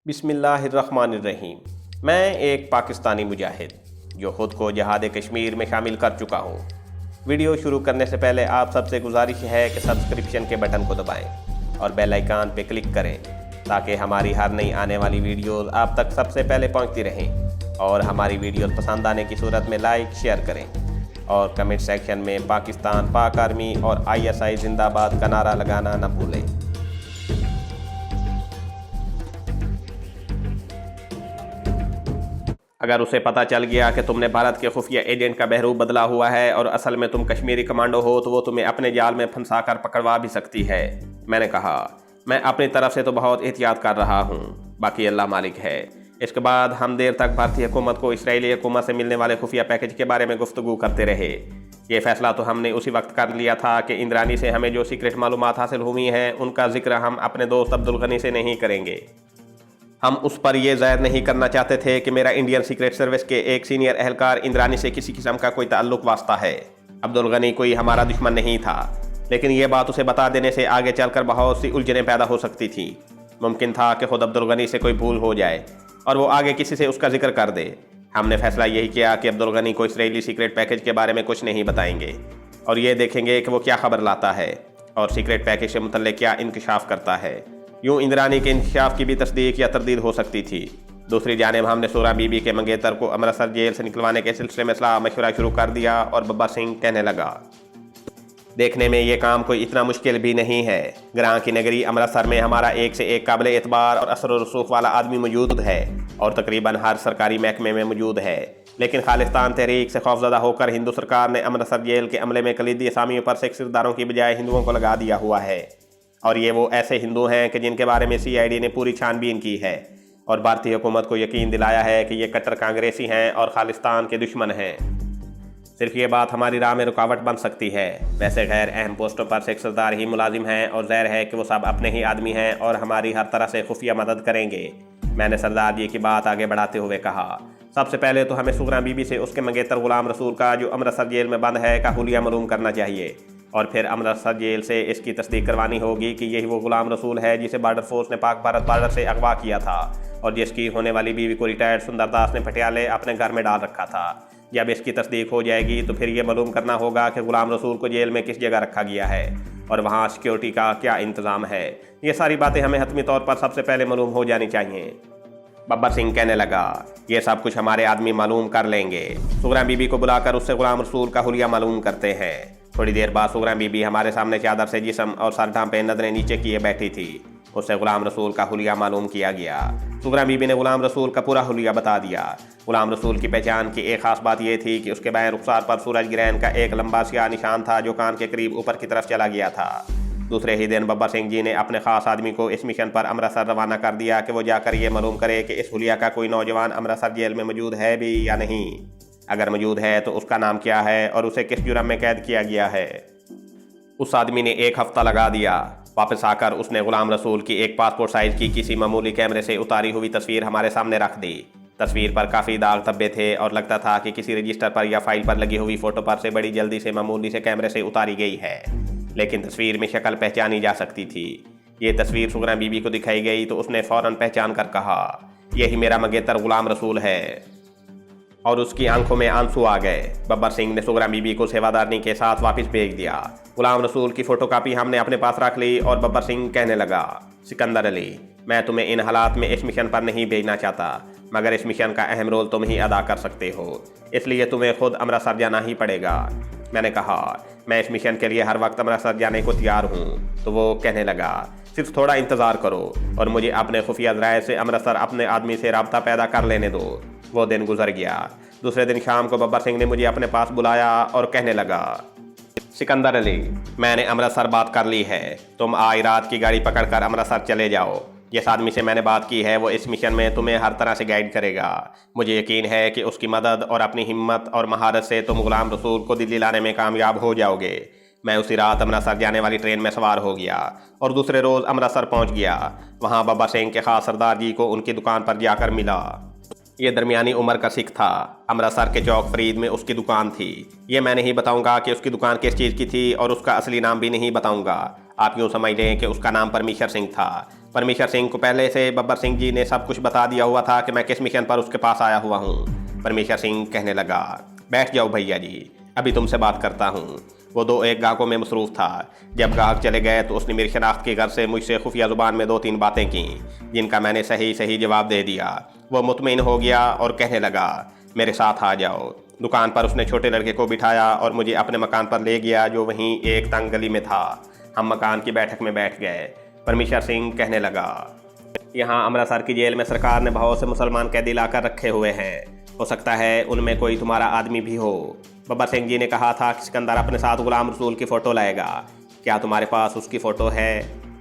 बिस्मिल्लाहिर्रहमानिर्रहीम। मैं एक पाकिस्तानी मुजाहिद जो ख़ुद को जहाद कश्मीर में शामिल कर चुका हूँ। वीडियो शुरू करने से पहले आप सबसे गुजारिश है कि सब्सक्रिप्शन के बटन को दबाएं और बेल आइकन पर क्लिक करें ताकि हमारी हर नई आने वाली वीडियोस आप तक सबसे पहले पहुँचती रहें। और हमारी वीडियोस पसंद आने की सूरत में लाइक शेयर करें और कमेंट सेक्शन में पाकिस्तान पाक आर्मी और ISI जिंदाबाद का नारा लगाना न भूलें। अगर उसे पता चल गया कि तुमने भारत के खुफिया एजेंट का बहरूप बदला हुआ है और असल में तुम कश्मीरी कमांडो हो तो वो तुम्हें अपने जाल में फंसा कर पकड़वा भी सकती है। मैंने कहा, मैं अपनी तरफ से तो बहुत एहतियात कर रहा हूँ, बाकी अल्लाह मालिक है। इसके बाद हम देर तक भारतीय हुकूमत को इसराइली हुकूमत से मिलने वाले खुफिया पैकेज के बारे में गुफ्तगू करते रहे। ये फैसला तो हमने उसी वक्त कर लिया था कि इंद्रानी से हमें जो सीक्रेट मालूमात हासिल हुई हैं उनका जिक्र हम अपने दोस्त अब्दुल गनी से नहीं करेंगे। हम उस पर यह ज़ाहिर नहीं करना चाहते थे कि मेरा इंडियन सीक्रेट सर्विस के एक सीनियर एहलकार इंद्रानी से किसी किस्म का कोई ताल्लुक वास्ता है। अब्दुल गनी कोई हमारा दुश्मन नहीं था, लेकिन यह बात उसे बता देने से आगे चलकर बहुत सी उलझनें पैदा हो सकती थी। मुमकिन था कि खुद अब्दुल गनी से कोई भूल हो जाए और वो आगे किसी से उसका जिक्र कर दे। हमने फैसला यही किया कि अब्दुल गनी को इसराइली सीक्रेट पैकेज के बारे में कुछ नहीं बताएंगे और ये देखेंगे कि वो क्या खबर लाता है और सीक्रेट पैकेज से मुतल्लिक़ क्या इंकशाफ करता है। यूँ इंद्रानी के इंकशाफ की भी तस्दीक या तरदीद हो सकती थी। दूसरी जानिब हमने सूरा बीबी के मंगेतर को अमृतसर जेल से निकलवाने के सिलसिले में सलाह मशवरा शुरू कर दिया और बब्बर सिंह कहने लगा, देखने में ये काम कोई इतना मुश्किल भी नहीं है। ग्रां की नगरी अमृतसर में हमारा एक से एक काबिल एतबार और असर और रसूख वाला आदमी मौजूद है और तकरीबन हर सरकारी महकमे में मौजूद है। लेकिन खालिस्तान तहरीक से खौफजदा होकर हिंदू सरकार ने अमृतसर जेल के अमले में कलीदी असामियों पर सिख किरदारों की बजाय हिंदुओं को लगा दिया हुआ है। और ये वो ऐसे हिंदू हैं कि जिनके बारे में CID ने पूरी छानबीन की है और भारतीय हुकूमत को यकीन दिलाया है कि ये कट्टर कांग्रेसी हैं और खालिस्तान के दुश्मन हैं। सिर्फ ये बात हमारी राह में रुकावट बन सकती है। वैसे गैर अहम पोस्टों पर सिख सरदार ही मुलाजिम हैं और ज़ाहिर है कि वो सब अपने ही आदमी हैं और हमारी हर तरह से खुफिया मदद करेंगे। मैंने सरदार जी की बात आगे बढ़ाते हुए कहा, सबसे पहले तो हमें सुगरा बीबी से उसके मंगेतर गुलाम रसूल का जो अमृतसर जेल में बंद है का हुलिया मालूम करना चाहिए और फिर अमृतसर जेल से इसकी तस्दीक करवानी होगी कि यही वो गुलाम रसूल है जिसे बॉर्डर फोर्स ने पाक भारत बॉर्डर से अगवा किया था और जिसकी होने वाली बीवी को रिटायर्ड सुंदरदास ने पटियाले अपने घर में डाल रखा था। जब इसकी तस्दीक हो जाएगी तो फिर ये मालूम करना होगा कि गुलाम रसूल को जेल में किस जगह रखा गया है और वहाँ सिक्योरिटी का क्या इंतज़ाम है। ये सारी बातें हमें हतमी तौर पर सबसे पहले मालूम हो जानी चाहिए। बब्बर सिंह कहने लगा, ये सब कुछ हमारे आदमी मालूम कर लेंगे। सुगरा बीबी को बुलाकर उससे गुलाम रसूल का हुलिया मालूम करते हैं। थोड़ी देर बाद सुगरा बीबी हमारे सामने चादर से जिस्म और सर ढांपे नजरें नीचे किए बैठी थी। उससे गुलाम रसूल का हुलिया मालूम किया गया। सुगरा बीबी ने गुलाम रसूल का पूरा हुलिया बता दिया। गुलाम रसूल की पहचान की एक खास बात यह थी कि उसके बाएं रुखसार पर सूरज ग्रहण का एक लंबा स्याह निशान था जो कान के करीब ऊपर की तरफ चला गया था। दूसरे ही दिन बब्बर सिंह जी ने अपने खास आदमी को इस मिशन पर अमृतसर रवाना कर दिया कि वो जाकर ये मालूम करे कि इस हुलिया का कोई नौजवान अमृतसर जेल में मौजूद है भी या नहीं। अगर मौजूद है तो उसका नाम क्या है और उसे किस जुर्म में कैद किया गया है। उस आदमी ने एक हफ्ता लगा दिया। वापस आकर उसने गुलाम रसूल की एक पासपोर्ट साइज की किसी मामूली कैमरे से उतारी हुई तस्वीर हमारे सामने रख दी। तस्वीर पर काफ़ी दाग धब्बे थे और लगता था कि किसी रजिस्टर पर या फाइल पर लगी हुई फ़ोटो पर से बड़ी जल्दी से मामूली से कैमरे से उतारी गई है, लेकिन तस्वीर में शक्ल पहचानी जा सकती थी। ये तस्वीर सुगरा बीबी को दिखाई गई तो उसने फ़ौरन पहचान कर कहा, यही मेरा मंगेतर गुलाम रसूल है और उसकी आंखों में आंसू आ गए। बब्बर सिंह ने सुगरा बीबी को सेवादारनी के साथ वापस भेज दिया। गुलाम रसूल की फ़ोटोकॉपी हमने अपने पास रख ली और बब्बर सिंह कहने लगा, सिकंदर अली, मैं तुम्हें इन हालात में इस मिशन पर नहीं भेजना चाहता, मगर इस मिशन का अहम रोल तुम ही अदा कर सकते हो, इसलिए तुम्हें खुद अमृतसर जाना ही पड़ेगा। मैंने कहा, मैं इस मिशन के लिए हर वक्त अमृतसर जाने को तैयार हूँ। तो वो कहने लगा, सिर्फ थोड़ा इंतज़ार करो और मुझे अपने खुफिया ज़राए से अमृतसर अपने आदमी से रब्ता पैदा कर लेने दो। वो दिन गुजर गया। दूसरे दिन शाम को बब्बर सिंह ने मुझे अपने पास बुलाया और कहने लगा, सिकंदर अली, मैंने अमृतसर बात कर ली है, तुम आज रात की गाड़ी पकड़कर अमृतसर चले जाओ। जिस आदमी से मैंने बात की है वो इस मिशन में तुम्हें हर तरह से गाइड करेगा। मुझे यकीन है कि उसकी मदद और अपनी हिम्मत और महारत से तुम गुलाम रसूल को दिल्ली लाने में कामयाब हो जाओगे। मैं उसी रात अमृतसर जाने वाली ट्रेन में सवार हो गया और दूसरे रोज़ अमृतसर पहुंच गया। वहां बब्बर सिंह के खास सरदार जी को उनकी दुकान पर जाकर मिला। ये दरमियानी उम्र का सिख था। अमृतसर के चौक फरीद में उसकी दुकान थी। ये मैं नहीं बताऊंगा कि उसकी दुकान किस चीज़ की थी और उसका असली नाम भी नहीं बताऊंगा। आप यूँ समझ लें कि उसका नाम परमेश्वर सिंह था, परमेश्वर सिंह को पहले से बब्बर सिंह जी ने सब कुछ बता दिया हुआ था कि मैं किस मिशन पर उसके पास आया हुआ हूँ। परमेश्वर सिंह कहने लगा, बैठ जाओ भैया जी, अभी तुमसे बात करता हूँ। वो दो एक ग्राहकों में मसरूफ़ था। जब ग्राहक चले गए तो उसने मेरी शनाख्त के घर से मुझसे खुफिया ज़ुबान में 2-3 बातें की, जिनका मैंने सही सही जवाब दे दिया। वो मुतमईन हो गया और कहने लगा, मेरे साथ आ जाओ। दुकान पर उसने छोटे लड़के को बिठाया और मुझे अपने मकान पर ले गया, जो वहीं एक तंग गली में था। हम मकान की बैठक में बैठ गए। परमेश्वर सिंह कहने लगा, यहाँ अमृतसर की जेल में सरकार ने बहुत से मुसलमान कैदी लाकर रखे हुए हैं। हो सकता है उनमें कोई तुम्हारा आदमी भी हो। बब्बर सिंह जी ने कहा था कि सिकंदर अपने साथ गुलाम रसूल की फ़ोटो लाएगा। क्या तुम्हारे पास उसकी फ़ोटो है?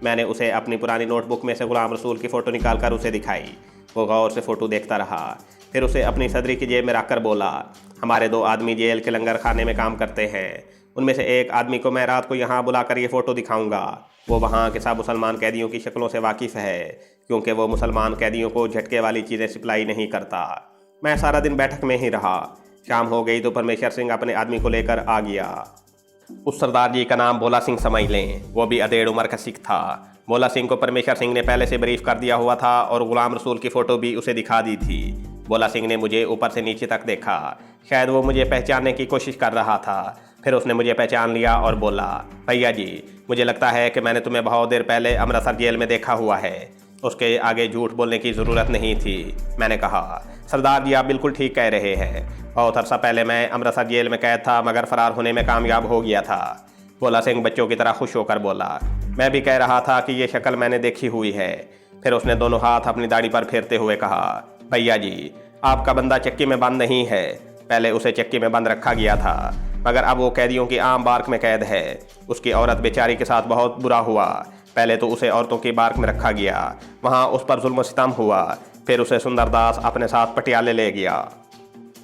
मैंने उसे अपनी पुरानी नोटबुक में से गुलाम रसूल की फ़ोटो निकाल कर उसे दिखाई। वो गौर से फ़ोटो देखता रहा, फिर उसे अपनी सदरी की जेब में रखकर बोला, हमारे 2 आदमी जेल के लंगर खाने में काम करते हैं। उनमें से एक आदमी को मैं रात को यहाँ बुलाकर ये फ़ोटो दिखाऊंगा। वो वहाँ के सब मुसलमान कैदियों की शक्लों से वाकिफ़ है, क्योंकि वो मुसलमान कैदियों को झटके वाली चीज़ें सप्लाई नहीं करता। मैं सारा दिन बैठक में ही रहा। शाम हो गई तो परमेश्वर सिंह अपने आदमी को लेकर आ गया। उस सरदार जी का नाम भोला सिंह समझ लें। वो भी अधेड़ उम्र का सिख था। भोला सिंह को परमेश्वर सिंह ने पहले से ब्रीफ कर दिया हुआ था और गुलाम रसूल की फ़ोटो भी उसे दिखा दी थी। भोला सिंह ने मुझे ऊपर से नीचे तक देखा। शायद वो मुझे पहचानने की कोशिश कर रहा था। फिर उसने मुझे पहचान लिया और बोला, भैया जी, मुझे लगता है कि मैंने तुम्हें बहुत देर पहले अमृतसर जेल में देखा हुआ है। उसके आगे झूठ बोलने की ज़रूरत नहीं थी। मैंने कहा, सरदार जी, आप बिल्कुल ठीक कह रहे हैं। बहुत अरसा पहले मैं अमृतसर जेल में कैद था, मगर फ़रार होने में कामयाब हो गया था। भोला सिंह बच्चों की तरह खुश होकर बोला, मैं भी कह रहा था कि ये शक्ल मैंने देखी हुई है। फिर उसने दोनों हाथ अपनी दाढ़ी पर फेरते हुए कहा, भैया जी, आपका बंदा चक्की में बंद नहीं है। पहले उसे चक्की में बंद रखा गया था, मगर अब वो कैदियों की आम बार्क में कैद है। उसकी औरत बेचारी के साथ बहुत बुरा हुआ। पहले तो उसे औरतों की बार्क में रखा गया, वहाँ उस पर जुल्म सितम हुआ। फिर उसे सुंदरदास अपने साथ पटियाले ले गया।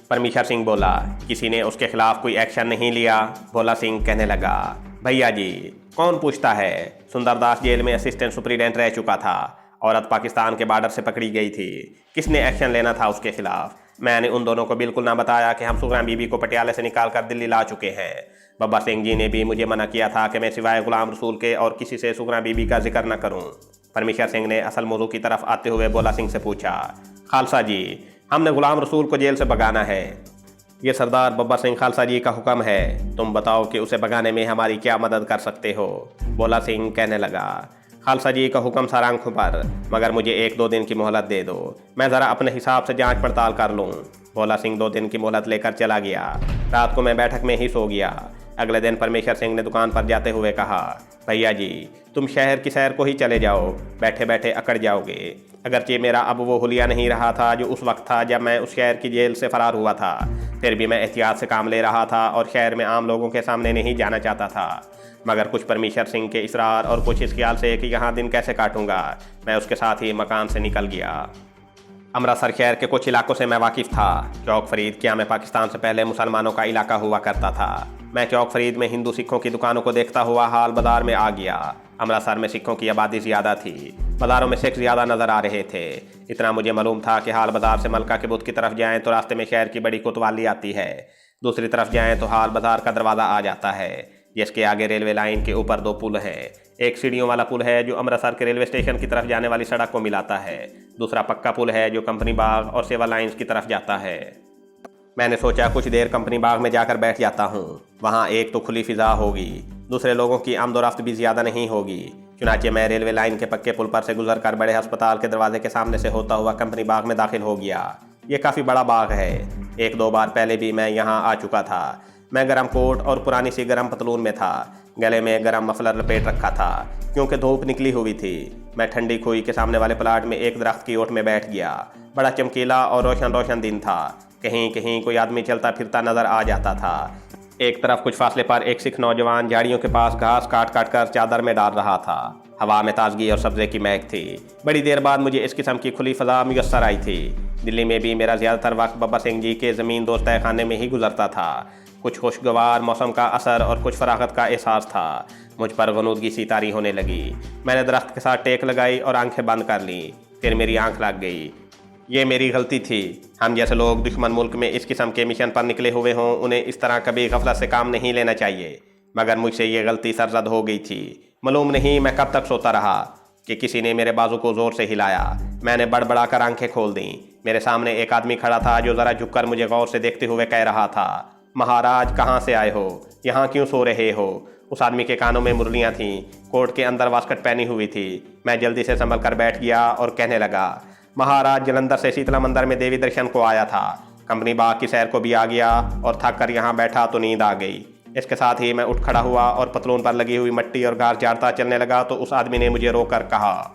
परमेश्वर सिंह बोला, किसी ने उसके खिलाफ कोई एक्शन नहीं लिया? भोला सिंह कहने लगा, भैया जी, कौन पूछता है। सुंदरदास जेल में असिस्टेंट सुपरिटेंडेंट रह चुका था। औरत पाकिस्तान के बॉर्डर से पकड़ी गई थी। किसने एक्शन लेना था उसके खिलाफ? मैंने उन दोनों को बिल्कुल ना बताया कि हम सुगरा बीबी को पटियाले से निकाल कर दिल्ली ला चुके हैं। बब्बर सिंह जी ने भी मुझे मना किया था कि मैं सिवाय गुलाम रसूल के और किसी से सुगरा बीबी का जिक्र न करूं। परमेश्वर सिंह ने असल मौजू की तरफ आते हुए भोला सिंह से पूछा, खालसा जी, हमने गुलाम रसूल को जेल से भगाना है। ये सरदार बब्बर सिंह खालसा जी का हुक्म है। तुम बताओ कि उसे भगाने में हमारी क्या मदद कर सकते हो। भोला सिंह कहने लगा, खालसा जी का हुक्म सर आंखों पर, मगर मुझे 1-2 दिन की मोहलत दे दो। मैं ज़रा अपने हिसाब से जांच पड़ताल कर लूँ। भोला सिंह 2 दिन की मोहलत लेकर चला गया। रात को मैं बैठक में ही सो गया। अगले दिन परमेश्वर सिंह ने दुकान पर जाते हुए कहा, भैया जी, तुम शहर की सैर को ही चले जाओ, बैठे बैठे अकड़ जाओगे। अगरचे मेरा अब वो हुलिया नहीं रहा था जो उस वक्त था जब मैं उस शहर की जेल से फरार हुआ था, फिर भी मैं एहतियात से काम ले रहा था और शहर में आम लोगों के सामने नहीं जाना चाहता था। मगर कुछ परमेश्वर सिंह के इसरार और कुछ इस ख्याल से कि यहाँ दिन कैसे काटूंगा, मैं उसके साथ ही मकान से निकल गया। अमृतसर शहर के कुछ इलाकों से मैं वाकिफ़ था। चौक फरीद क्या में पाकिस्तान से पहले मुसलमानों का इलाका हुआ करता था। मैं चौक फरीद में हिंदू सिखों की दुकानों को देखता हुआ हाल बाजार में आ गया। अमृतसर में सिखों की आबादी ज़्यादा थी। बाज़ारों में सिख ज़्यादा नज़र आ रहे थे। इतना मुझे मालूम था कि हाल बाज़ार से मलका के बुत की तरफ जाएँ तो रास्ते में शहर की बड़ी कोतवाली आती है। दूसरी तरफ जाएँ तो हाल बाज़ार का दरवाज़ा आ जाता है, जिसके आगे रेलवे लाइन के ऊपर 2 पुल हैं। एक सीढ़ियों वाला पुल है जो अमृतसर के रेलवे स्टेशन की तरफ जाने वाली सड़क को मिलाता है। दूसरा पक्का पुल है जो कंपनी बाग और सेवा लाइन्स की तरफ जाता है। मैंने सोचा कुछ देर कंपनी बाग में जाकर बैठ जाता हूँ। वहाँ एक तो खुली फिजा होगी, दूसरे लोगों की आमदोरफ्त भी ज़्यादा नहीं होगी। चुनाचे मैं रेलवे लाइन के पक्के पुल पर से गुजर कर बड़े अस्पताल के दरवाजे के सामने से होता हुआ कंपनी बाग में दाखिल हो गया। ये काफ़ी बड़ा बाग है। 1-2 बार पहले भी मैं यहाँ आ चुका था। मैं गरम कोट और पुरानी सी गरम पतलून में था। गले में गरम मफलर लपेट रखा था क्योंकि धूप निकली हुई थी। मैं ठंडी खुई के सामने वाले प्लाट में एक दरख्त की ओट में बैठ गया। बड़ा चमकीला और रोशन रोशन दिन था। कहीं कहीं कोई आदमी चलता फिरता नजर आ जाता था। एक तरफ कुछ फासले पर एक सिख नौजवान झाड़ियों के पास घास काट काट कर चादर में डाल रहा था। हवा में ताजगी और सब्जे की महक थी। बड़ी देर बाद मुझे इस किस्म की खुली फजा मुयस्सर आई थी। दिल्ली में भी मेरा ज़्यादातर वक्त बब्बर सिंह जी के ज़मीन दोस्त खाने में ही गुजरता था। कुछ खुशगवार मौसम का असर और कुछ फरागत का एहसास था। मुझ पर गनूदगी सी तारी होने लगी। मैंने दरख्त के साथ टेक लगाई और आंखें बंद कर लीं। फिर मेरी आंख लग गई। ये मेरी गलती थी। हम जैसे लोग दुश्मन मुल्क में इस किस्म के मिशन पर निकले हुए हों, उन्हें इस तरह कभी गफलत से काम नहीं लेना चाहिए। मगर मुझसे ये गलती सरजद हो गई थी। मालूम नहीं मैं कब तक सोता रहा। कि किसी ने मेरे बाजू को जोर से हिलाया। मैंने बड़बड़ाकर आंखें खोल दी। मेरे सामने एक आदमी खड़ा था जो जरा झुककर मुझे गौर से देखते हुए कह रहा था, महाराज कहाँ से आए हो, यहाँ क्यों सो रहे हो। उस आदमी के कानों में मुरलियाँ थीं, कोट के अंदर वास्कट पहनी हुई थी। मैं जल्दी से संभल कर बैठ गया और कहने लगा, महाराज जलंधर से शीतला मंदिर में देवी दर्शन को आया था, कंपनी बाग की सैर को भी आ गया और थक कर यहाँ बैठा तो नींद आ गई। इसके साथ ही मैं उठ खड़ा हुआ और पतलून पर लगी हुई मट्टी और घास झाड़ता चलने लगा तो उस आदमी ने मुझे रोककर कहा,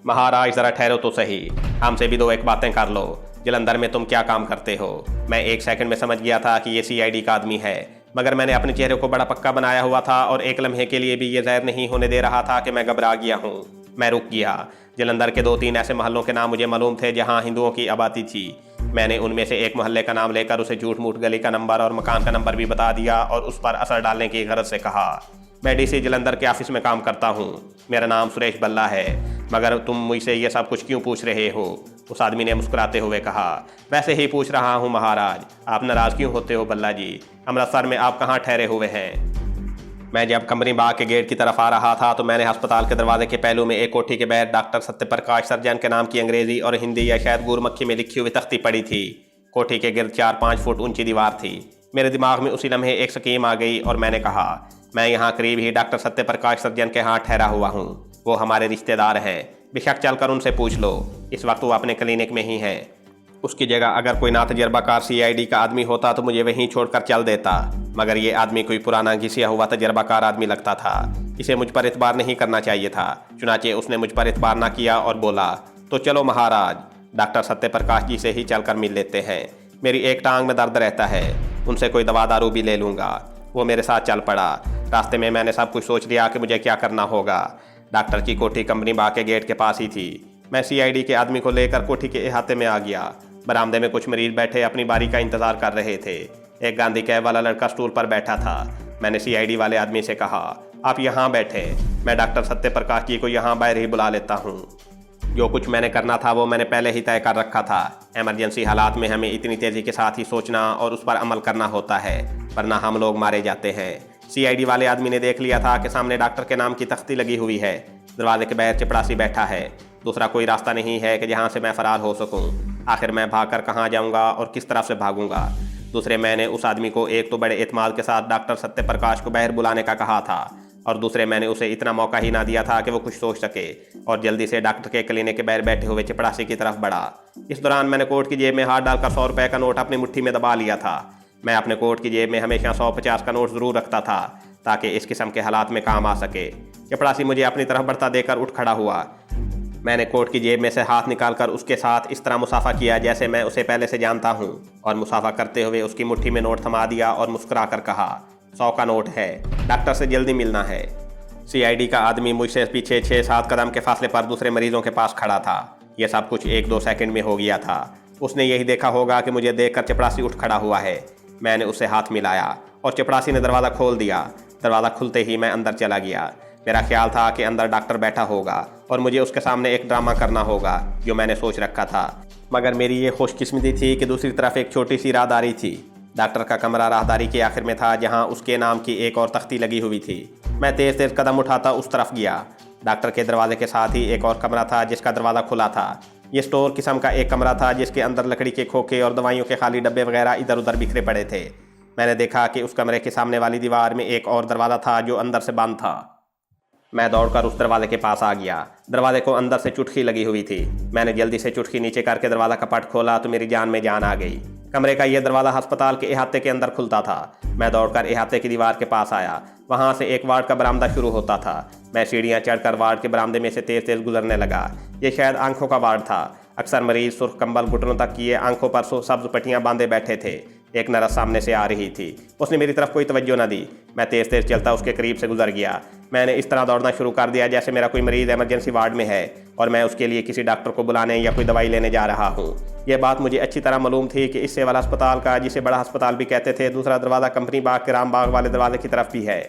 महाराज ज़रा ठहरो तो सही, हमसे भी दो एक बातें कर लो। जलंधर में तुम क्या काम करते हो। मैं एक सेकंड में समझ गया था कि ये सीआईडी का आदमी है, मगर मैंने अपने चेहरे को बड़ा पक्का बनाया हुआ था और एक लम्हे के लिए भी ये ज़ाहिर नहीं होने दे रहा था कि मैं घबरा गया हूँ। मैं रुक गया। जलंधर के 2-3 ऐसे मोहल्लों के नाम मुझे मालूम थे जहाँ हिंदुओं की आबादी थी। मैंने उनमें से एक मोहल्ले का नाम लेकर उसे झूठ मूठ गली का नंबर और मकान का नंबर भी बता दिया और उस पर असर डालने की गरज से कहा, मैं डीसी जलंधर के ऑफिस में काम करता हूँ, मेरा नाम सुरेश बल्ला है, मगर तुम मुझसे ये सब कुछ क्यों पूछ रहे हो। उस आदमी ने मुस्कुराते हुए कहा, वैसे ही पूछ रहा हूँ महाराज, आप नाराज़ क्यों होते हो बल्ला जी, अमृतसर में आप कहाँ ठहरे हुए हैं। मैं जब कंपनी बाग के गेट की तरफ आ रहा था तो मैंने अस्पताल के दरवाजे के पहलू में एक कोठी के बाहर डॉक्टर सत्यप्रकाश सर्जन के नाम की अंग्रेजी और हिंदी या शायद गुरमक्खी में लिखी हुई तख्ती पड़ी थी। कोठी के गिर्द 4-5 फुट ऊंची दीवार थी। मेरे दिमाग में उसी लम्हे एक स्कीम आ गई और मैंने कहा, मैं यहाँ करीब ही डॉक्टर सत्यप्रकाश सर्जन के यहाँ ठहरा हुआ हूँ, वो हमारे रिश्तेदार हैं, बेशक चलकर उनसे पूछ लो। इस वक्त वो अपने क्लिनिक में ही हैं। उसकी जगह अगर कोई ना तजर्बाकार सीआईडी का आदमी होता तो मुझे वहीं छोड़कर चल देता, मगर ये आदमी कोई पुराना घिसिया हुआ तजर्बाकार आदमी लगता था। इसे मुझ पर एतबार नहीं करना चाहिए था। चुनाचे उसने मुझ पर एतबार ना किया और बोला, तो चलो महाराज, डॉक्टर सत्यप्रकाश जी से ही चलकर मिल लेते हैं, मेरी एक टांग में दर्द रहता है, उनसे कोई दवा दारू भी ले लूँगा। वो मेरे साथ चल पड़ा। रास्ते में मैंने सब कुछ सोच लिया कि मुझे क्या करना होगा। डॉक्टर की कोठी कंपनी बाग के गेट के पास ही थी। मैं सीआईडी के आदमी को लेकर कोठी के अहाते में आ गया। बरामदे में कुछ मरीज बैठे अपनी बारी का इंतजार कर रहे थे। एक गांधी कैब वाला लड़का स्टूल पर बैठा था। मैंने सीआईडी वाले आदमी से कहा, आप यहाँ बैठे, मैं डॉक्टर सत्यप्रकाश जी को यहाँ बाहर ही बुला लेता हूँ। जो कुछ मैंने करना था वो मैंने पहले ही तय कर रखा था। इमरजेंसी हालात में हमें इतनी तेज़ी के साथ ही सोचना और उस पर अमल करना होता है, वरना हम लोग मारे जाते हैं। सीआईडी वाले आदमी ने देख लिया था कि सामने डॉक्टर के नाम की तख्ती लगी हुई है। दरवाजे के बाहर चपड़ासी बैठा है। दूसरा कोई रास्ता नहीं है कि जहाँ से मैं फरार हो सकूँ। आखिर मैं भागकर कहाँ जाऊँगा और किस तरफ से भागूंगा। दूसरे, मैंने उस आदमी को एक तो बड़े एतमाद के साथ डॉक्टर सत्यप्रकाश को बाहर बुलाने का कहा था, और दूसरे मैंने उसे इतना मौका ही ना दिया था कि वो कुछ सोच सके, और जल्दी से डॉक्टर के क्लिनिक के बाहर बैठे हुए चपड़ासी की तरफ बढ़ा। इस दौरान मैंने कोट की जेब में हाथ डालकर 100 रुपये का नोट अपनी मुट्ठी में दबा लिया था। मैं अपने कोट की जेब में हमेशा 150 का नोट ज़रूर रखता था ताकि इस किस्म के हालात में काम आ सके। चपड़ासी मुझे अपनी तरफ बढ़ता देकर उठ खड़ा हुआ। मैंने कोट की जेब में से हाथ निकालकर उसके साथ इस तरह मुसाफा किया जैसे मैं उसे पहले से जानता हूँ, और मुसाफा करते हुए उसकी मुट्ठी में नोट थमा दिया और मुस्कुरा कर कहा, 100 का नोट है, डॉक्टर से जल्दी मिलना है। सीआईडी का आदमी मुझसे पीछे 6-7 कदम के फासले पर दूसरे मरीजों के पास खड़ा था। यह सब कुछ 1-2 सेकंड में हो गया था। उसने यही देखा होगा कि मुझे देखकर चपड़ासी उठ खड़ा हुआ है। मैंने उससे हाथ मिलाया और चपड़ासी ने दरवाज़ा खोल दिया। दरवाज़ा खुलते ही मैं अंदर चला गया। मेरा ख्याल था कि अंदर डॉक्टर बैठा होगा और मुझे उसके सामने एक ड्रामा करना होगा, जो मैंने सोच रखा था। मगर मेरी ये खुशकिस्मती थी कि दूसरी तरफ एक छोटी सी राहदारी थी। डॉक्टर का कमरा राहदारी के आखिर में था, जहाँ उसके नाम की एक और तख्ती लगी हुई थी। मैं तेज़ तेज़ कदम उठाता उस तरफ गया। डॉक्टर के दरवाजे के साथ ही एक और कमरा था जिसका दरवाज़ा खुला था। ये स्टोर किस्म का एक कमरा था जिसके अंदर लकड़ी के खोखे और दवाइयों के खाली डब्बे वगैरह इधर उधर बिखरे पड़े थे। मैंने देखा कि उस कमरे के सामने वाली दीवार में एक और दरवाज़ा था जो अंदर से बंद था। मैं दौड़कर उस दरवाजे के पास आ गया। दरवाजे को अंदर से चुटकी लगी हुई थी। मैंने जल्दी से चुटकी नीचे करके दरवाज़ा का पट खोला तो मेरी जान में जान आ गई। कमरे का यह दरवाज़ा अस्पताल के अहाते के अंदर खुलता था। मैं दौड़कर अहाते की दीवार के पास आया। वहाँ से एक वार्ड का बरामदा शुरू होता था। मैं सीढ़ियाँ चढ़कर वार्ड के बरामदे में से तेज़ तेज़ गुजरने लगा। ये शायद आंखों का वार्ड था। अक्सर मरीज सुर्ख कंबल घुटनों तक किए आंखों पर सब्ज पट्टियाँ बांधे बैठे थे। एक नर्स सामने से आ रही थी। उसने मेरी तरफ कोई तवज्जो न दी। मैं तेज़ तेज़ चलता उसके करीब से गुजर गया। मैंने इस तरह दौड़ना शुरू कर दिया जैसे मेरा कोई मरीज़ इमरजेंसी वार्ड में है और मैं उसके लिए किसी डॉक्टर को बुलाने या कोई दवाई लेने जा रहा हूँ। यह बात मुझे अच्छी तरह मालूम थी कि इससे वाला अस्पताल का, जिसे बड़ा अस्पताल भी कहते थे, दूसरा दरवाज़ा कंपनी बाग के राम बाग वाले दरवाजे की तरफ भी है।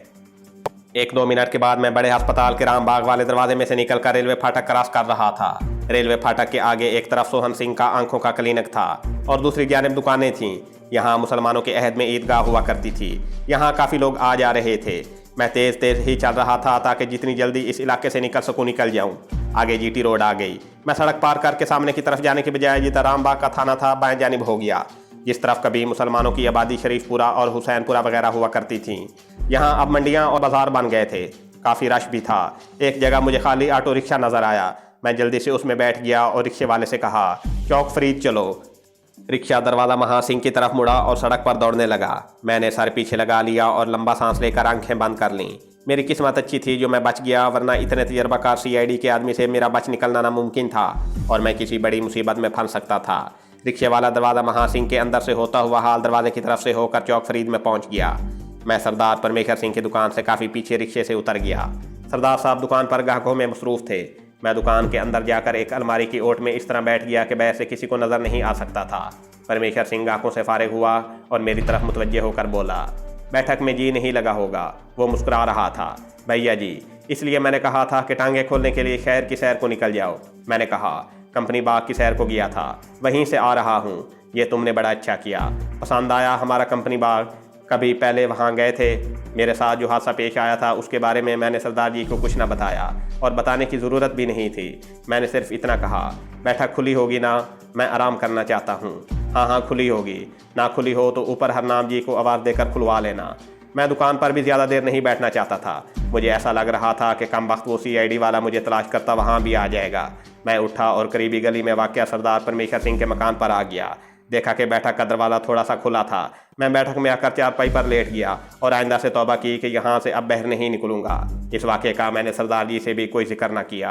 1-2 मिनट के बाद मैं बड़े अस्पताल के राम बाग वाले दरवाजे में से निकलकर रेलवे फाटक क्रॉस कर रहा था। रेलवे फाटक के आगे एक तरफ सोहन सिंह का आंखों का क्लिनिक था और दूसरी जानिब दुकानें थीं। यहाँ मुसलमानों के अहद में ईदगाह हुआ करती थी। यहाँ काफ़ी लोग आ जा रहे थे। मैं तेज़ तेज़ ही चल रहा था ताकि जितनी जल्दी इस इलाके से निकल सकूँ निकल जाऊँ। आगे जीटी रोड आ गई। मैं सड़क पार करके सामने की तरफ जाने के बजाय जिधर रामबाग का थाना था बाएं जानिब हो गया, जिस तरफ कभी मुसलमानों की आबादी शरीफपुरा और हुसैनपुरा वगैरह हुआ करती थी। यहाँ अब मंडियाँ और बाजार बन गए थे। काफ़ी रश भी था। एक जगह मुझे खाली ऑटो रिक्शा नज़र आया। मैं जल्दी से उसमें बैठ गया और रिक्शे वाले से कहा, चौक फरीद चलो। रिक्शा दरवाज़ा महासिंह की तरफ मुड़ा और सड़क पर दौड़ने लगा। मैंने सर पीछे लगा लिया और लंबा सांस लेकर आंखें बंद कर लीं। मेरी किस्मत अच्छी थी जो मैं बच गया, वरना इतने तजर्बाकार CID के आदमी से मेरा बच निकलना नामुमकिन था और मैं किसी बड़ी मुसीबत में फंस सकता था। रिक्शे वाला दरवाज़ा महासिंह के अंदर से होता हुआ हाल दरवाजे की तरफ से होकर चौक फरीद में पहुंच गया। मैं सरदार परमेश्वर सिंह की दुकान से काफ़ी पीछे रिक्शे से उतर गया। सरदार साहब दुकान पर ग्राहकों में मसरूफ़ थे। मैं दुकान के अंदर जाकर एक अलमारी की ओट में इस तरह बैठ गया कि बाहर से किसी को नज़र नहीं आ सकता था। परमेश्वर सिंह आंखों से फारिग हुआ और मेरी तरफ मुतवज्जे होकर बोला, बैठक में जी नहीं लगा होगा। वो मुस्कुरा रहा था। भैया जी, इसलिए मैंने कहा था कि टांगे खोलने के लिए शहर की सैर को निकल जाओ। मैंने कहा, कंपनी बाग की सैर को गया था, वहीं से आ रहा हूँ। ये तुमने बड़ा अच्छा किया, पसंद आया हमारा कंपनी बाग। कभी पहले वहाँ गए थे। मेरे साथ जो हादसा पेश आया था उसके बारे में मैंने सरदार जी को कुछ न बताया और बताने की ज़रूरत भी नहीं थी। मैंने सिर्फ इतना कहा, बैठक खुली होगी ना, मैं आराम करना चाहता हूँ। हाँ हाँ खुली होगी, ना खुली हो तो ऊपर हरनाम जी को आवाज़ देकर खुलवा लेना। मैं दुकान पर भी ज़्यादा देर नहीं बैठना चाहता था। मुझे ऐसा लग रहा था कि कम वक्त वो CID वाला मुझे तलाश करता वहाँ भी आ जाएगा। मैं उठा और करीबी गली में वाक़या सरदार परमेश्वर सिंह के मकान पर आ गया। देखा कि बैठक का दरवाज़ा थोड़ा सा खुला था। मैं बैठक में आकर चारपाई पर लेट गया और आइंदा से तौबा की कि यहाँ से अब बाहर नहीं निकलूँगा। इस वाक़े का मैंने सरदार जी से भी कोई जिक्र न किया।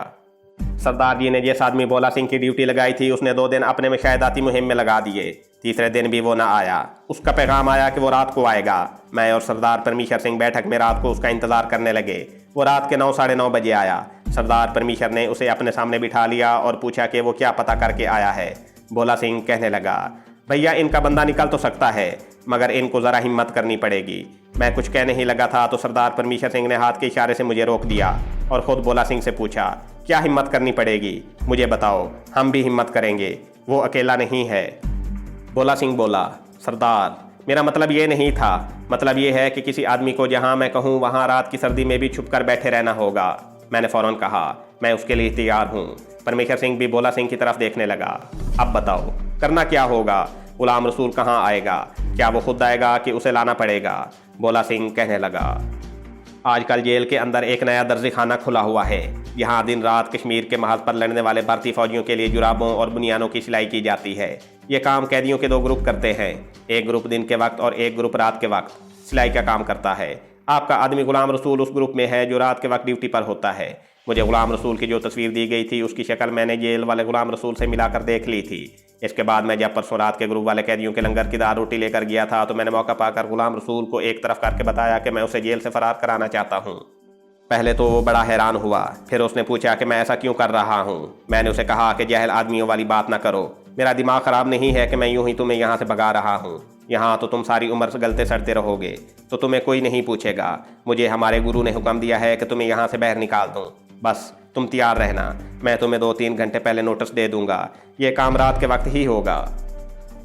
सरदार जी ने जिस आदमी भोला सिंह की ड्यूटी लगाई थी उसने 2 दिन अपने में शायदाती मुहिम में लगा दिए। तीसरे दिन भी वो ना आया। उसका पैगाम आया कि वो रात को आएगा। मैं और सरदार परमेश्वर सिंह बैठक में रात को उसका इंतज़ार करने लगे। वो रात के 9 साढ़े 9 बजे आया। सरदार परमेश्वर ने उसे अपने सामने बिठा लिया और पूछा कि वो क्या पता करके आया है। भोला सिंह कहने लगा, भैया इनका बंदा निकल तो सकता है मगर इनको ज़रा हिम्मत करनी पड़ेगी। मैं कुछ कहने ही लगा था तो सरदार परमेश्वर सिंह ने हाथ के इशारे से मुझे रोक दिया और ख़ुद भोला सिंह से पूछा, क्या हिम्मत करनी पड़ेगी, मुझे बताओ, हम भी हिम्मत करेंगे, वो अकेला नहीं है। भोला सिंह बोला, सरदार मेरा मतलब ये नहीं था, मतलब ये है कि किसी आदमी को जहाँ मैं कहूँ वहाँ रात की सर्दी में भी छुप कर बैठे रहना होगा। मैंने फ़ौरन कहा, मैं उसके लिए तैयार हूँ। परमेश्वर सिंह भी भोला सिंह की तरफ देखने लगा। अब बताओ करना क्या होगा, गुलाम रसूल कहाँ आएगा, क्या वो खुद आएगा कि उसे लाना पड़ेगा। भोला सिंह कहने लगा, आजकल जेल के अंदर एक नया दर्जी खाना खुला हुआ है। यहाँ दिन रात कश्मीर के महज पर लड़ने वाले भारतीय फौजियों के लिए जुराबों और बुनियानों की सिलाई की जाती है। ये काम कैदियों के 2 ग्रुप करते हैं। एक ग्रुप दिन के वक्त और एक ग्रुप रात के वक्त सिलाई का काम करता है। आपका आदमी गुलाम रसूल उस ग्रुप में है जो रात के वक्त ड्यूटी पर होता है। मुझे गुलाम रसूल की जो तस्वीर दी गई थी उसकी शक्ल मैंने जेल वाले गुलाम रसूल से मिलाकर देख ली थी। इसके बाद मैं जब परसों रात के ग्रुप वाले कैदियों के लंगर की दाल रोटी लेकर गया था तो मैंने मौका पाकर गुलाम रसूल को एक तरफ करके बताया कि मैं उसे जेल से फरार कराना चाहता हूँ। पहले तो वो बड़ा हैरान हुआ, फिर उसने पूछा कि मैं ऐसा क्यों कर रहा हूँ। मैंने उसे कहा कि जाहिल आदमियों वाली बात ना करो, मेरा दिमाग ख़राब नहीं है कि मैं यूं ही तुम्हें यहाँ से भगा रहा हूँ। यहाँ तो तुम सारी उम्र से गलते सड़ते रहोगे तो तुम्हें कोई नहीं पूछेगा। मुझे हमारे गुरु ने हुक्म दिया है कि तुम्हें यहाँ से बाहर निकाल दूँ। बस तुम तैयार रहना, मैं तुम्हें 2-3 घंटे पहले नोटिस दे दूंगा। ये काम रात के वक्त ही होगा।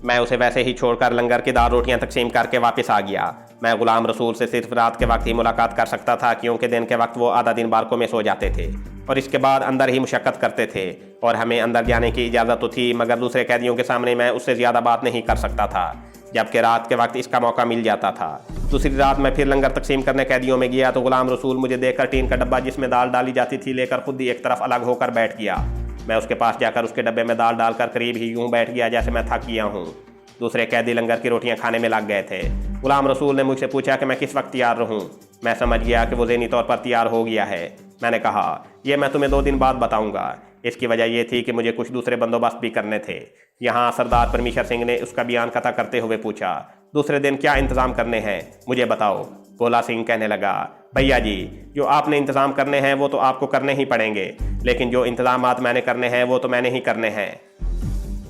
मैं उसे वैसे ही छोड़कर लंगर की दाल रोटियां तकसीम करके वापस आ गया। मैं गुलाम रसूल से सिर्फ रात के वक्त ही मुलाकात कर सकता था क्योंकि दिन के वक्त वो आधा दिन बारकों में सो जाते थे और इसके बाद अंदर ही मुशक्क़त करते थे और हमें अंदर जाने की इजाज़त तो थी मगर दूसरे कैदियों के सामने मैं उससे ज़्यादा बात नहीं कर सकता था, जबकि रात के वक्त इसका मौका मिल जाता था। दूसरी रात मैं फिर लंगर तकसीम करने कैदियों में गया तो गुलाम रसूल मुझे देखकर टीन का डब्बा जिसमें दाल डाली जाती थी लेकर खुद ही एक तरफ अलग होकर बैठ गया। मैं उसके पास जाकर उसके डब्बे में दाल डालकर करीब ही यूं बैठ गया जैसे मैं थक गया हूँ। दूसरे कैदी लंगर की रोटियां खाने में लग गए थे। गुलाम रसूल ने मुझसे पूछा कि मैं किस वक्त तैयार रहूं। मैं समझ गया कि वो ज़हनी तौर पर तैयार हो गया है। मैंने कहा, यह मैं तुम्हें 2 दिन बाद बताऊंगा। इसकी वजह यह थी कि मुझे कुछ दूसरे बंदोबस्त भी करने थे। यहाँ सरदार परमेश्वर सिंह ने उसका बयान कता करते हुए पूछा, दूसरे दिन क्या इंतज़ाम करने हैं, मुझे बताओ। भोला सिंह कहने लगा, भैया जी जो आपने इंतज़ाम करने हैं वो तो आपको करने ही पड़ेंगे, लेकिन जो इंतज़ामात मैंने करने हैं वो तो मैंने ही करने हैं।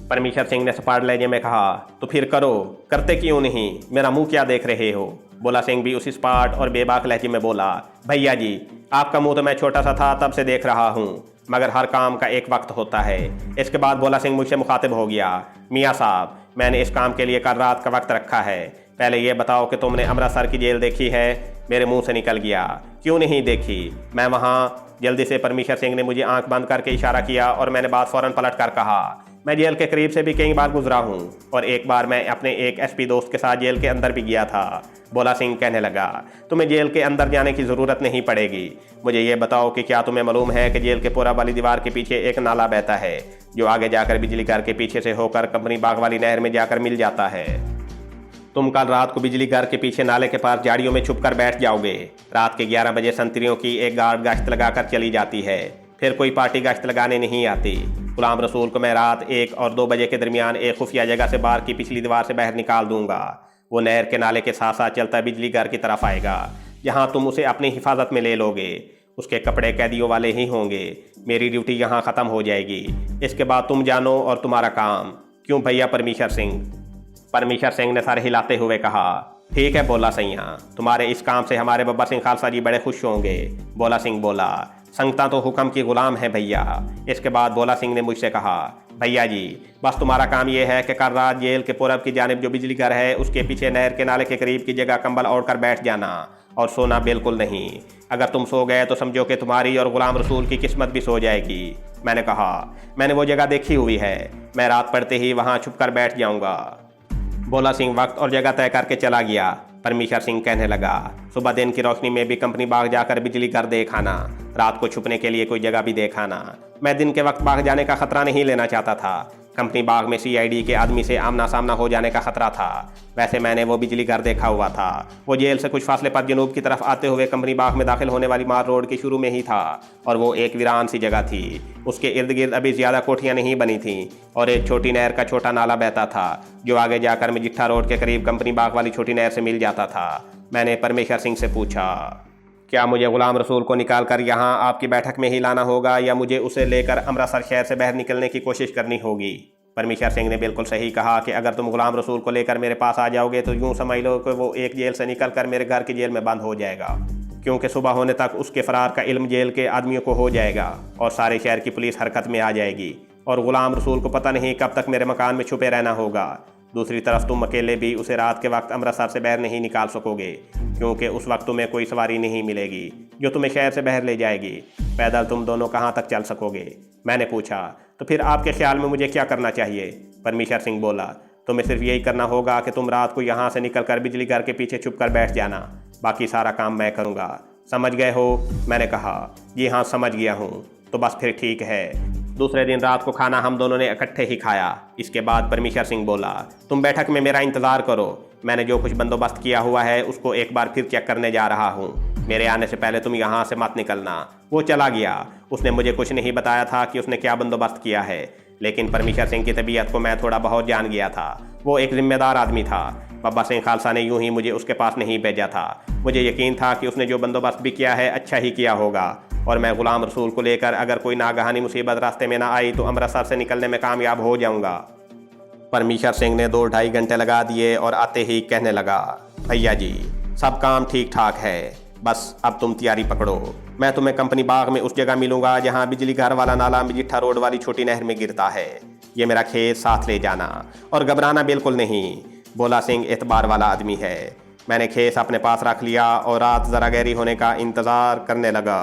परमेश्वर सिंह ने सपाट लहजे में कहा, तो फिर करो, करते क्यों नहीं, मेरा मुंह क्या देख रहे हो। भोला सिंह भी उसी सपाट और बेबाक लहजे में बोला, भैया जी आपका मुंह तो मैं छोटा सा था तब से देख रहा हूँ, मगर हर काम का एक वक्त होता है। इसके बाद भोला सिंह मुझसे मुखातिब हो गया, मियाँ साहब मैंने इस काम के लिए कल रात का वक्त रखा है। पहले ये बताओ कि तुमने अमृतसर की जेल देखी है। मेरे मुंह से निकल गया, क्यों नहीं देखी मैं वहाँ। जल्दी से परमेश्वर सिंह ने मुझे आंख बंद करके इशारा किया और मैंने बात फौरन पलट कर कहा, मैं जेल के करीब से भी कई बार गुजरा हूँ और एक बार मैं अपने एक एसपी दोस्त के साथ जेल के अंदर भी गया था। भोला सिंह कहने लगा, तुम्हें जेल के अंदर जाने की ज़रूरत नहीं पड़ेगी। मुझे ये बताओ कि क्या तुम्हें मालूम है कि जेल के पूरा वाली दीवार के पीछे एक नाला बहता है जो आगे जाकर बिजली घर के पीछे से होकर कंपनी बाग वाली नहर में जाकर मिल जाता है। तुम कल रात को बिजली घर के पीछे नाले के पास झाड़ियों में छुप कर बैठ जाओगे। रात के 11 बजे संतरियों की एक गार्ड गश्त लगाकर चली जाती है, फिर कोई पार्टी गश्त लगाने नहीं आती। गुलाम रसूल को मैं रात 1 और 2 बजे के दरमियान एक खुफिया जगह से बाहर की पिछली दीवार से बाहर निकाल दूंगा। वो नहर के नाले के साथ साथ चलता बिजली घर की तरफ आएगा, जहाँ तुम उसे अपनी हिफाजत में ले लोगे। उसके कपड़े कैदियों वाले ही होंगे। मेरी ड्यूटी यहाँ ख़त्म हो जाएगी। इसके बाद तुम जानो और तुम्हारा काम। क्यों भैया परमेश्वर सिंह? परमेश्वर सिंह ने सर हिलाते हुए कहा, ठीक है भोला सैया, तुम्हारे इस काम से हमारे बब्बर सिंह खालसा जी बड़े खुश होंगे। भोला सिंह बोला, संगता तो हुक्म की गुलाम है भैया। इसके बाद भोला सिंह ने मुझसे कहा, भैया जी बस तुम्हारा काम यह है कि कल रात जेल के पूरब की जानिब जो बिजली घर है उसके पीछे नहर के नाले के करीब की जगह कंबल ओढ़ कर बैठ जाना और सोना बिल्कुल नहीं। अगर तुम सो गए तो समझो कि तुम्हारी और गुलाम रसूल की किस्मत भी सो जाएगी। मैंने कहा, मैंने वो जगह देखी हुई है, मैं रात पड़ते ही वहाँ छुप कर बैठ जाऊँगा। भोला सिंह वक्त और जगह तय करके चला गया। परमेश्वर सिंह कहने लगा, सुबह दिन की रोशनी में भी कंपनी बाग जाकर बिजली घर देख आना, रात को छुपने के लिए कोई जगह भी देख आना। मैं दिन के वक्त बाग जाने का खतरा नहीं लेना चाहता था। कंपनी बाग में सीआईडी के आदमी से आमना सामना हो जाने का खतरा था। वैसे मैंने वो बिजली घर देखा हुआ था। वो जेल से कुछ फासले पर जनूब की तरफ आते हुए कंपनी बाग में दाखिल होने वाली मार रोड के शुरू में ही था और वो एक वीरान सी जगह थी। उसके इर्द गिर्द अभी ज़्यादा कोठियाँ नहीं बनी थीं और एक छोटी नहर का छोटा नाला बहता था जो आगे जाकर मजिट्ठा रोड के करीब कंपनी बाग वाली छोटी नहर से मिल जाता था। मैंने परमेश्वर सिंह से पूछा, क्या मुझे गुलाम रसूल को निकाल कर यहाँ आपकी बैठक में ही लाना होगा या मुझे उसे लेकर अमृतसर शहर से बाहर निकलने की कोशिश करनी होगी? परमेश्वर सिंह ने बिल्कुल सही कहा कि अगर तुम गुलाम रसूल को लेकर मेरे पास आ जाओगे तो यूँ समझ लो कि वो एक जेल से निकल कर मेरे घर की जेल में बंद हो जाएगा, क्योंकि सुबह होने तक उसके फरार का इल्म जेल के आदमियों को हो जाएगा और सारे शहर की पुलिस हरकत में आ जाएगी और गुलाम रसूल को पता नहीं कब तक मेरे मकान में छुपे रहना होगा। दूसरी तरफ तुम अकेले भी उसे रात के वक्त अमृतसर से बाहर नहीं निकाल सकोगे, क्योंकि उस वक्त तुम्हें कोई सवारी नहीं मिलेगी जो तुम्हें शहर से बाहर ले जाएगी। पैदल तुम दोनों कहाँ तक चल सकोगे? मैंने पूछा, तो फिर आपके ख्याल में मुझे क्या करना चाहिए? परमेश्वर सिंह बोला, तुम्हें सिर्फ यही करना होगा कि तुम रात को यहाँ से निकल कर बिजली घर के पीछे छुप कर बैठ जाना, बाकी सारा काम मैं करूँगा। समझ गए हो? मैंने कहा, जी हाँ समझ गया हूँ। तो बस फिर ठीक है। दूसरे दिन रात को खाना हम दोनों ने इकट्ठे ही खाया। इसके बाद परमेश्वर सिंह बोला, तुम बैठक में मेरा इंतज़ार करो, मैंने जो कुछ बंदोबस्त किया हुआ है उसको एक बार फिर चेक करने जा रहा हूँ। मेरे आने से पहले तुम यहाँ से मत निकलना। वो चला गया। उसने मुझे कुछ नहीं बताया था कि उसने क्या बंदोबस्त किया है, लेकिन परमेश्वर सिंह की तबीयत को मैं थोड़ा बहुत जान गया था। वो एक जिम्मेदार आदमी था। बब्बर सिंह खालसा ने यूं ही मुझे उसके पास नहीं भेजा था। मुझे यकीन था कि उसने जो बंदोबस्त भी किया है अच्छा ही किया होगा और मैं गुलाम रसूल को लेकर अगर कोई नागहानी मुसीबत रास्ते में ना आई तो अमृतसर से निकलने में कामयाब हो जाऊंगा। परमेश्वर सिंह ने 2-2.5 घंटे लगा दिए और आते ही कहने लगा, भैया जी सब काम ठीक ठाक है, बस अब तुम तैयारी पकड़ो। मैं तुम्हें कंपनी बाग में उस जगह मिलूंगा जहाँ बिजली घर वाला नाला मजिट्ठा रोड वाली छोटी नहर में गिरता है। ये मेरा खेत साथ ले जाना और घबराना बिल्कुल नहीं। भोला सिंह एतबार वाला आदमी है। मैंने खेस अपने पास रख लिया और रात ज़रा गहरी होने का इंतज़ार करने लगा।